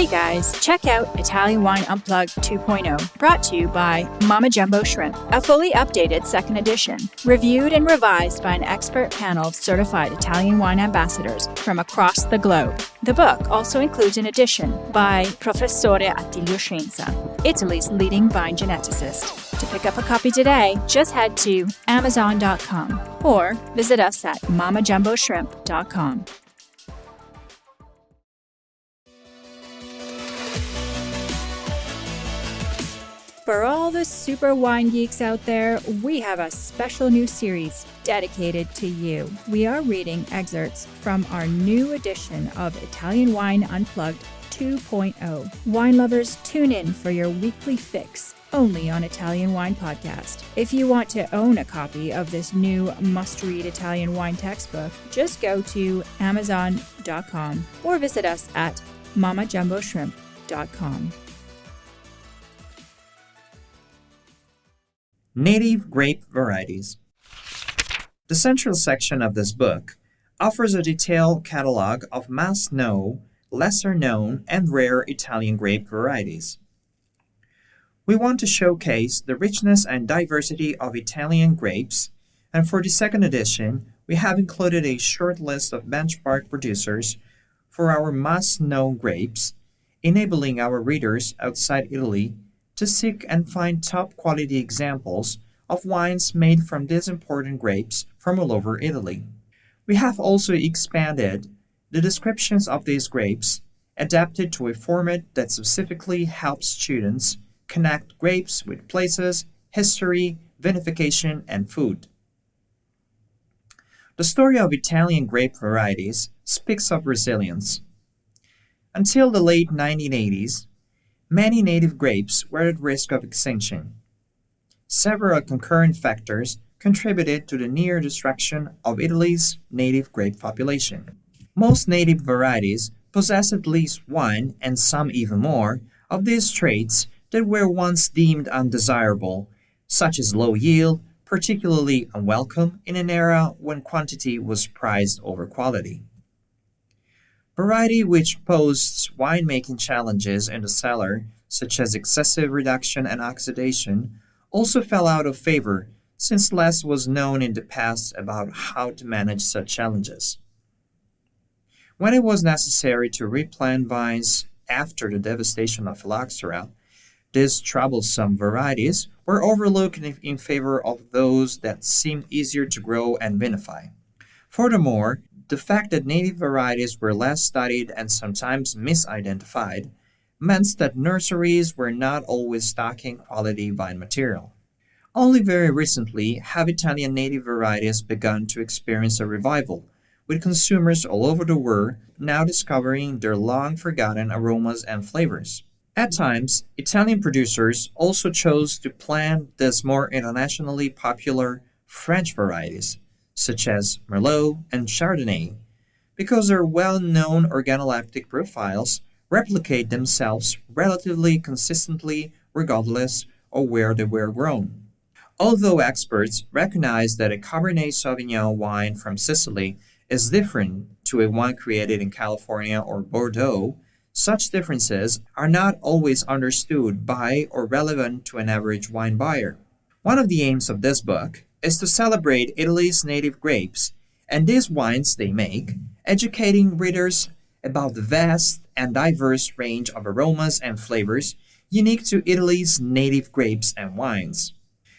Hey guys, check out Italian Wine Unplugged 2.0, brought to you by Mama Jumbo Shrimp, a fully updated second edition, reviewed and revised by an expert panel of certified Italian wine ambassadors from across the globe. The book also includes an edition by Professore Attilio Scienza, Italy's leading vine geneticist. To pick up a copy today, just head to Amazon.com or visit us at mamajumboshrimp.com. For all the super wine geeks out there, we have a special new series dedicated to you. We are reading excerpts from our new edition of Italian Wine Unplugged 2.0. Wine lovers, tune in for your weekly fix only on Italian Wine Podcast. If you want to own a copy of this new must-read Italian wine textbook, just go to Amazon.com or visit us at mamajumboshrimp.com. Native grape varieties. The central section of this book offers a detailed catalog of must-know, lesser-known, and rare Italian grape varieties. We want to showcase the richness and diversity of Italian grapes, and for the second edition, we have included a short list of benchmark producers for our must-know grapes, enabling our readers outside Italy to seek and find top-quality examples of wines made from these important grapes from all over Italy. We have also expanded the descriptions of these grapes, adapted to a format that specifically helps students connect grapes with places, history, vinification, and food. The story of Italian grape varieties speaks of resilience. Until the late 1980s, many native grapes were at risk of extinction. Several concurrent factors contributed to the near destruction of Italy's native grape population. Most native varieties possess at least one, and some even more, of these traits that were once deemed undesirable, such as low yield, particularly unwelcome in an era when quantity was prized over quality. Variety which posed winemaking challenges in the cellar, such as excessive reduction and oxidation, also fell out of favor since less was known in the past about how to manage such challenges. When it was necessary to replant vines after the devastation of phylloxera, these troublesome varieties were overlooked in favor of those that seemed easier to grow and vinify. Furthermore, the fact that native varieties were less studied and sometimes misidentified meant that nurseries were not always stocking quality vine material. Only very recently have Italian native varieties begun to experience a revival, with consumers all over the world now discovering their long-forgotten aromas and flavors. At times, Italian producers also chose to plant these more internationally popular French varieties, such as Merlot and Chardonnay, because their well-known organoleptic profiles replicate themselves relatively consistently regardless of where they were grown. Although experts recognize that a Cabernet Sauvignon wine from Sicily is different to a wine created in California or Bordeaux, such differences are not always understood by or relevant to an average wine buyer. One of the aims of this book is to celebrate Italy's native grapes and these wines they make, educating readers about the vast and diverse range of aromas and flavors unique to Italy's native grapes and wines.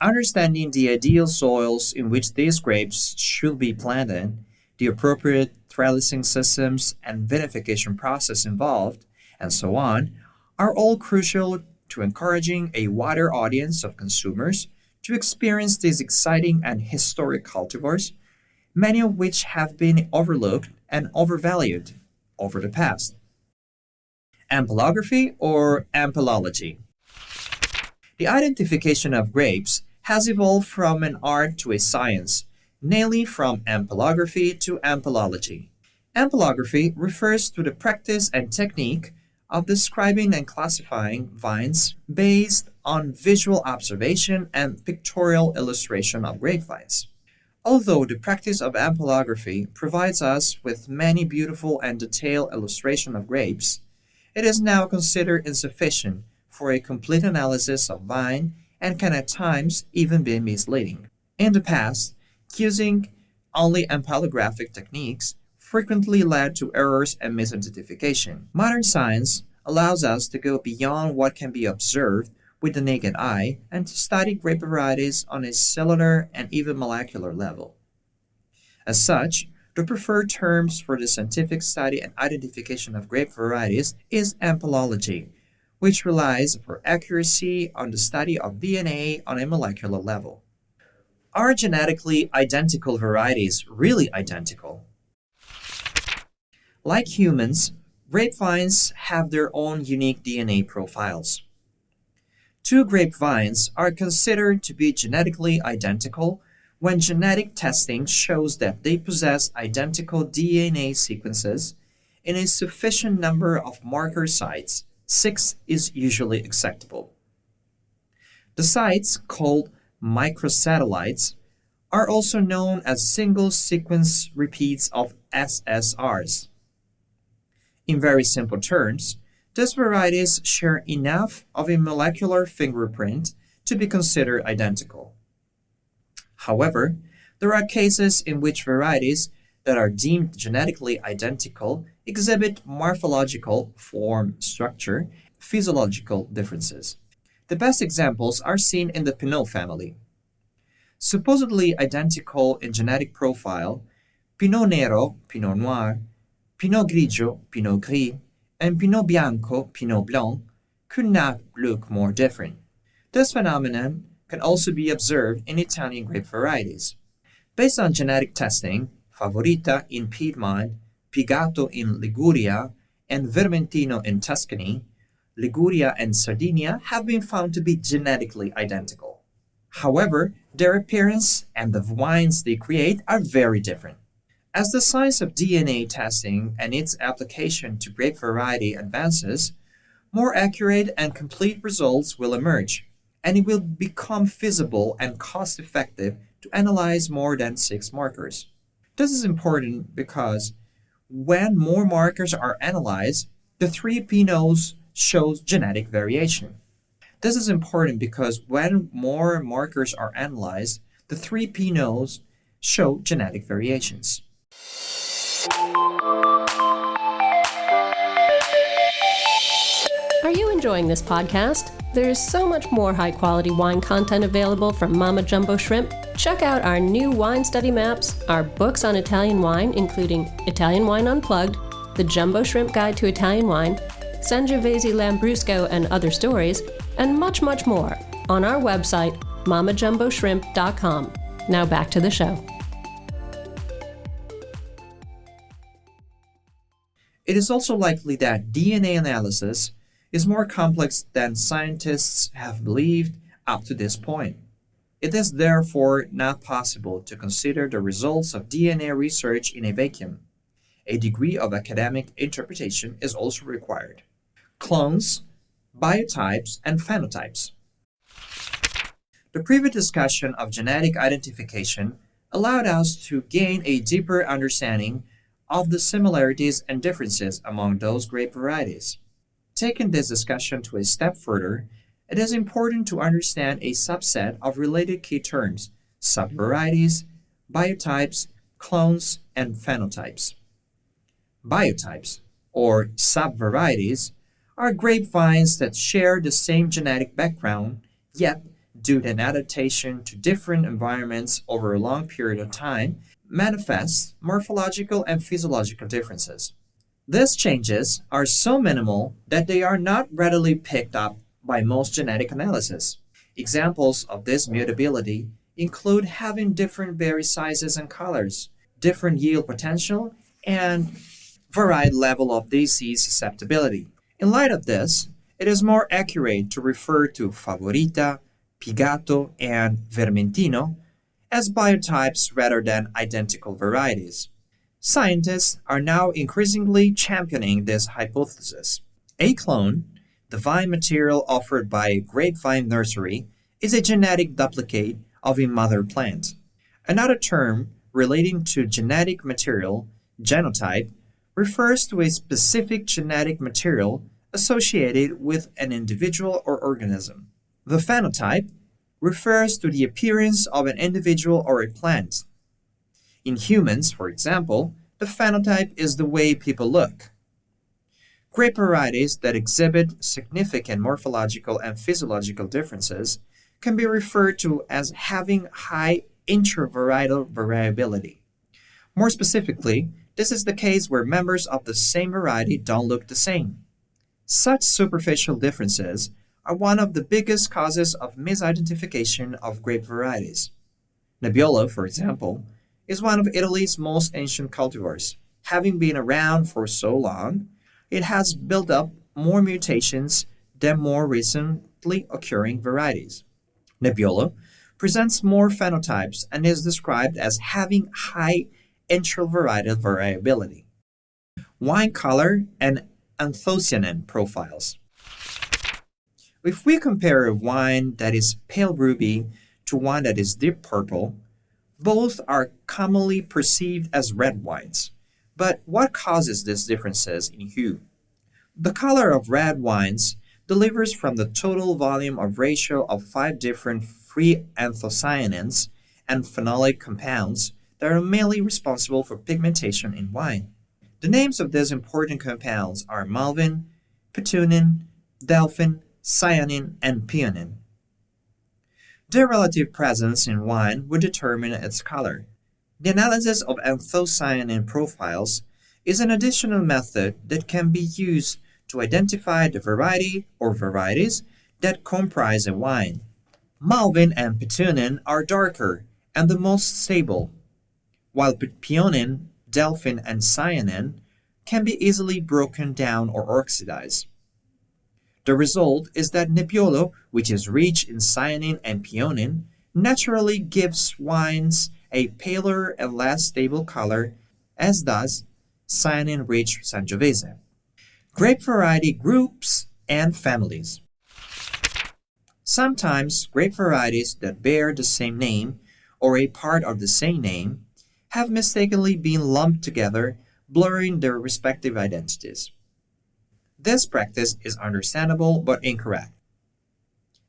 Understanding the ideal soils in which these grapes should be planted, the appropriate trellising systems and vinification process involved, and so on, are all crucial to encouraging a wider audience of consumers to experience these exciting and historic cultivars, many of which have been overlooked and overvalued over the past. Ampelography or ampelology. The identification of grapes has evolved from an art to a science, namely from ampelography to ampelology. Ampelography refers to the practice and technique of describing and classifying vines based on visual observation and pictorial illustration of grapevines. Although the practice of ampelography provides us with many beautiful and detailed illustrations of grapes, it is now considered insufficient for a complete analysis of vine and can at times even be misleading. In the past, using only ampelographic techniques frequently led to errors and misidentification. Modern science allows us to go beyond what can be observed with the naked eye and to study grape varieties on a cellular and even molecular level. As such, the preferred terms for the scientific study and identification of grape varieties is ampelology, which relies for accuracy on the study of DNA on a molecular level. Are genetically identical varieties really identical? Like humans, grapevines have their own unique DNA profiles. Two grapevines are considered to be genetically identical when genetic testing shows that they possess identical DNA sequences in a sufficient number of marker sites. 6 is usually acceptable. The sites, called microsatellites, are also known as single sequence repeats of SSRs. In very simple terms, these varieties share enough of a molecular fingerprint to be considered identical. However, there are cases in which varieties that are deemed genetically identical exhibit morphological, form, structure, physiological differences. The best examples are seen in the Pinot family. Supposedly identical in genetic profile, Pinot Nero, Pinot Noir, Pinot Grigio, Pinot Gris, and Pinot Bianco, Pinot Blanc could not look more different. This phenomenon can also be observed in Italian grape varieties. Based on genetic testing, Favorita in Piedmont, Pigato in Liguria, and Vermentino in Tuscany, Liguria and Sardinia have been found to be genetically identical. However, their appearance and the wines they create are very different. As the science of DNA testing and its application to grape variety advances, more accurate and complete results will emerge, and it will become feasible and cost-effective to analyze more than 6 markers. This is important because when more markers are analyzed, the 3 Pinots shows genetic variation. This is important because when more markers are analyzed, the 3 Pinots show genetic variations. Are you enjoying this podcast? There is so much more high-quality wine content available from Mama Jumbo Shrimp. Check out our new wine study maps, our books on Italian wine, including Italian Wine Unplugged, The Jumbo Shrimp Guide to Italian Wine, Sangiovese Lambrusco and Other Stories, and much, much more on our website, mamajumboshrimp.com. Now back to the show. It is also likely that DNA analysis is more complex than scientists have believed up to this point. It is therefore not possible to consider the results of DNA research in a vacuum. A degree of academic interpretation is also required. Clones, biotypes, and phenotypes. The previous discussion of genetic identification allowed us to gain a deeper understanding of the similarities and differences among those grape varieties. Taking this discussion to a step further, it is important to understand a subset of related key terms: subvarieties, biotypes, clones, and phenotypes. Biotypes, or subvarieties, are grapevines that share the same genetic background, yet, due to an adaptation to different environments over a long period of time, manifest morphological and physiological differences. These changes are so minimal that they are not readily picked up by most genetic analysis. Examples of this mutability include having different berry sizes and colors, different yield potential, and varied level of disease susceptibility. In light of this, it is more accurate to refer to Favorita, Pigato, and Vermentino as biotypes rather than identical varieties. Scientists are now increasingly championing this hypothesis. A clone, the vine material offered by a grapevine nursery, is a genetic duplicate of a mother plant. Another term relating to genetic material, genotype, refers to a specific genetic material associated with an individual or organism. The phenotype refers to the appearance of an individual or a plant. In humans, for example, the phenotype is the way people look. Grape varieties that exhibit significant morphological and physiological differences can be referred to as having high intravarietal variability. More specifically, this is the case where members of the same variety don't look the same. Such superficial differences are one of the biggest causes of misidentification of grape varieties. Nebbiolo, for example, is one of Italy's most ancient cultivars. Having been around for so long, it has built up more mutations than more recently occurring varieties. Nebbiolo presents more phenotypes and is described as having high intravarietal variability. Wine color and anthocyanin profiles. If we compare a wine that is pale ruby to one that is deep purple, both are commonly perceived as red wines. But what causes these differences in hue? The color of red wines delivers from the total volume of ratio of 5 different free anthocyanins and phenolic compounds that are mainly responsible for pigmentation in wine. The names of these important compounds are malvin, pitunin, delphin, cyanin, and pionin. Their relative presence in wine would determine its color. The analysis of anthocyanin profiles is an additional method that can be used to identify the variety or varieties that comprise a wine. Malvin and pitunin are darker and the most stable, while pionin, delphin, and cyanin can be easily broken down or oxidized. The result is that Nebbiolo, which is rich in cyanin and pionin, naturally gives wines a paler and less stable color, as does cyanin-rich Sangiovese. Grape variety groups and families. Sometimes grape varieties that bear the same name or a part of the same name have mistakenly been lumped together, blurring their respective identities. This practice is understandable but incorrect.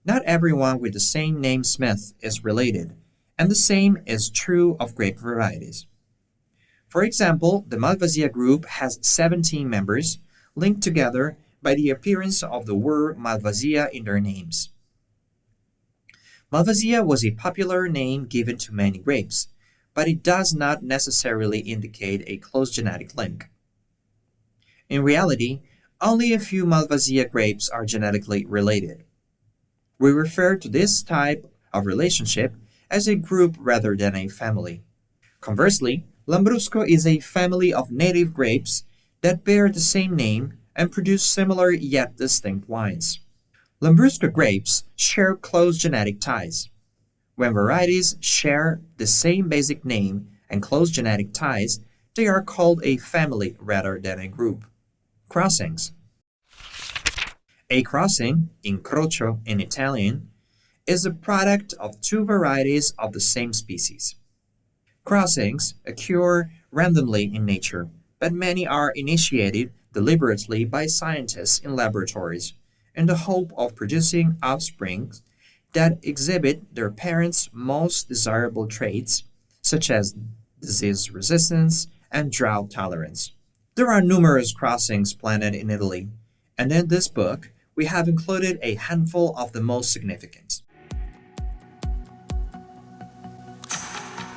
Not everyone with the same name Smith is related, and the same is true of grape varieties. For example, the Malvasia group has 17 members, linked together by the appearance of the word Malvasia in their names. Malvasia was a popular name given to many grapes, but it does not necessarily indicate a close genetic link. In reality, only a few Malvasia grapes are genetically related. We refer to this type of relationship as a group rather than a family. Conversely, Lambrusco is a family of native grapes that bear the same name and produce similar yet distinct wines. Lambrusco grapes share close genetic ties. When varieties share the same basic name and close genetic ties, they are called a family rather than a group. Crossings. A crossing, incrocio in Italian, is a product of two varieties of the same species. Crossings occur randomly in nature, but many are initiated deliberately by scientists in laboratories in the hope of producing offspring that exhibit their parents' most desirable traits, such as disease resistance and drought tolerance. There are numerous crossings planned in Italy, and in this book, we have included a handful of the most significant.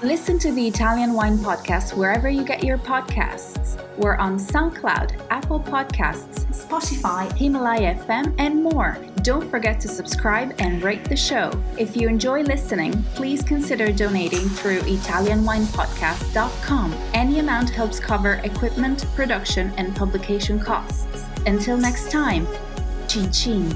Listen to the Italian Wine Podcast wherever you get your podcasts. We're on SoundCloud, Apple Podcasts, Spotify, Himalaya FM, and more. Don't forget to subscribe and rate the show. If you enjoy listening, please consider donating through ItalianWinePodcast.com. Any amount helps cover equipment, production, and publication costs. Until next time, Cin Cin.